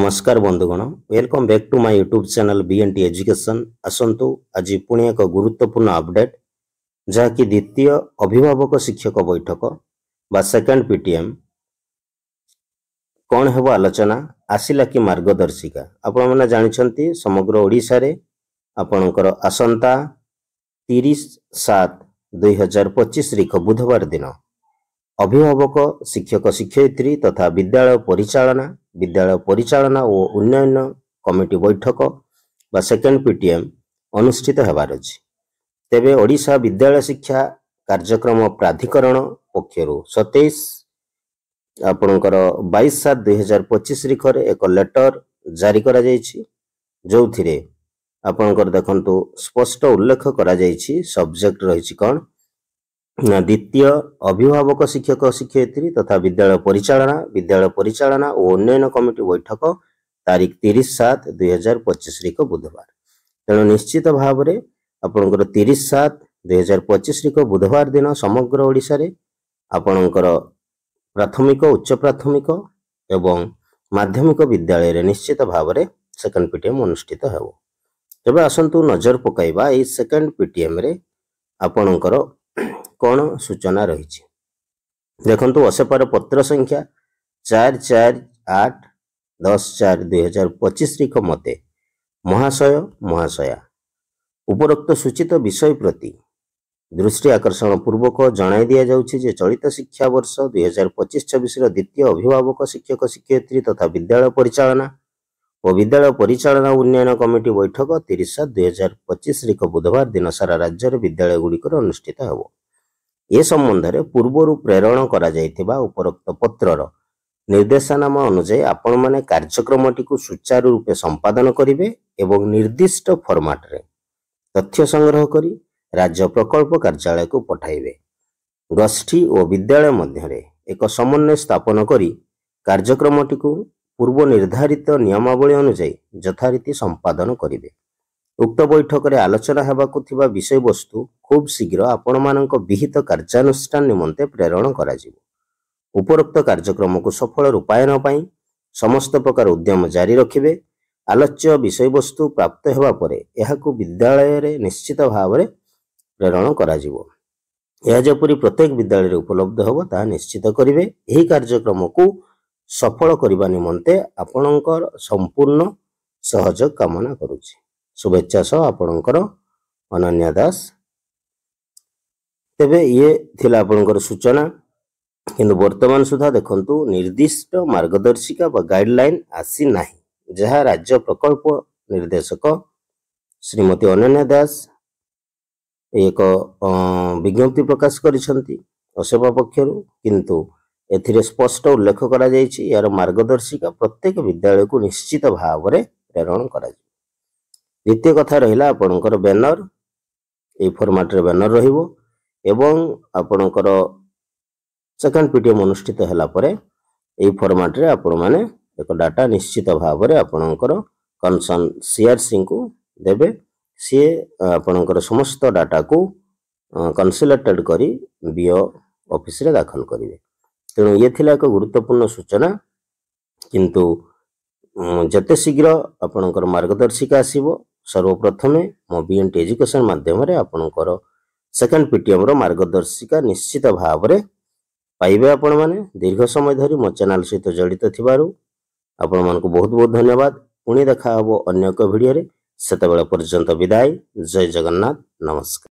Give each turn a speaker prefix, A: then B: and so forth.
A: नमस्कार बंधुगण welcome back to my YouTube channel BNT education. आसंतु आज पुणी एक गुरुत्वपूर्ण अपडेट जहाँकि द्वितीय अभिभावक शिक्षक बैठक बा सेकेंड पीटीएम कौन हेबो आलोचना आसिला कि मार्गदर्शिका आपण माने जानिछंती समग्र ओडिसा रे आपणकर आसंता 30/7/2025 तारिख बुधवार दिन अभिभावक शिक्षक शिक्षयित्री तथा विद्यालय परिचालना और उन्नयन कमिटी बैठक बा सेकेंड पीटीएम अनुष्ठित हेबार अछि। तेबे ओडिशा विद्यालय शिक्षा कार्यक्रम प्राधिकरण पक्षर 27 आपणकर 22/7/2025 तारिख रे एक लेटर जारी करा जायछि जोथिरे आपणकर देखंतु स्पष्ट उल्लेख करा जायछि सब्जेक्ट रहिछि कोन द्वितीय अभिभावक शिक्षक शिक्षयित्री तथा विद्यालय परिचालना और उन्नयन कमिटी बैठक तारीख 30/7/2025 तारिख बुधवार। तेणु निश्चित भाव में आपणकर 30/7/2025 तारिख बुधवार दिन समग्र ओडिशा रे आपणकर प्राथमिक उच्च प्राथमिक एवं माध्यमिक विद्यालय रे निश्चित भाव में सेकेंड पीटीएम अनुष्ठित हेबो। तबे आसंतु नजर पकाइबा ए सेकेंड पीटीएम रे आपणकर कौन सूचना रही देखंतु असेपार पत्र संख्या 448/10/2025 तारिख मते महाशय महाशया उपरोक्त सूचित विषय प्रति दृष्टि आकर्षण पूर्वक जणाई दिया जाउछि जे चलित शिक्षा वर्ष 2025-26 द्वितीय अभिभावक शिक्षक शिक्षयित्री तथा विद्यालय परिचालना उन्नयन कमिटी बैठक 30/7/2025 तारिख बुधवार दिन सारा राज्य विद्यालय गुड़िक अनुष्ठित हेबो। ए संबंध में पूर्वर प्रेरण करा जायथिबा उपरोक्त पत्रर निर्देशनामा अनुसार आपण माने कार्यक्रमटी को सुचारू रूपे संपादन करिवे एवं निर्दिष्ट फॉर्मेट रे तथ्य संग्रह करी राज्य प्रकल्प कार्यालय को पठाइबे। गोष्ठी और विद्यालय मध्य एक समन्वय स्थापन करी कार्यक्रमटी को पूर्व निर्धारित नियमावली अनुसार यथारीति संपादन करिवे। उक्त बैठक रे आलोचना हेबाकु थिबा विषय वस्तु खूब शीघ्र आपण मानक विहित कार्यानुष्ठान निमंते प्रेरण करा जिवो। उपरोक्त कार्यक्रम को सफल रूपायन पई समस्त प्रकार उद्यम जारी रखिबे। आलोच्य विषय वस्तु प्राप्त हेबा परे एहाकु विद्यालय रे निश्चित भाव रे प्रेरण करा जिवो। एहा जेपरि प्रत्येक विद्यालय रे उपलब्ध होबो ता निश्चित करिवे। एही कार्यक्रम को सफल करिबा निमंते आपणकर संपूर्ण सहयोग कामना करूछि। शुभेच्छा सह आपणकर अनन्या दास। तेबे ये थिला आपणकर सूचना किंतु वर्तमान सुधा देखंतु निर्दिष्ट मार्गदर्शिका बा गाइडलाइन आसी नाही जहा राज्य प्रकल्प निर्देशक श्रीमती अनन्या दास एक विज्ञप्ति प्रकाश करिसंती असेवा पक्षर किंतु एथिरे स्पष्ट उल्लेख करा जायछि यार मार्गदर्शिका प्रत्येक विद्यालय को निश्चित भाव रे प्रेरण करा। द्वितीय कथा रहिला आपणकर बैनर ए फॉर्मेट रे बैनर रहिबो एवं आपणकर सेकेंड पीटीएम अनुष्ठित होला परे ए फॉर्मेट रे आपण माने एक डाटा निश्चित भाव रे आपणकर कंसर्न सीआरसी को देबे। सी आपणकर समस्त डाटा को कंसोलिडेटेड करी बीओ ऑफिस रे दाखल करिवे। तेणु ये थिला एक गुरुत्वपूर्ण सूचना किंतु जते शीघ्र आपणकर मार्गदर्शिका आसीबो सर्वप्रथमे मो बीएनटी एजुकेशन माध्यम रे आपणकर सेकेंड पीटीएम रो मार्गदर्शिका निश्चित भाव रे पाइबे। आपण माने दीर्घ समय धरी मो चैनल सहित जड़ित थिबारु आपण मानको बहुत बहुत धन्यवाद। पुणी देखा हबो अन्य एक वीडियो रे। सेतेबेला पर्यंत विदाय। जय जगन्नाथ। नमस्कार।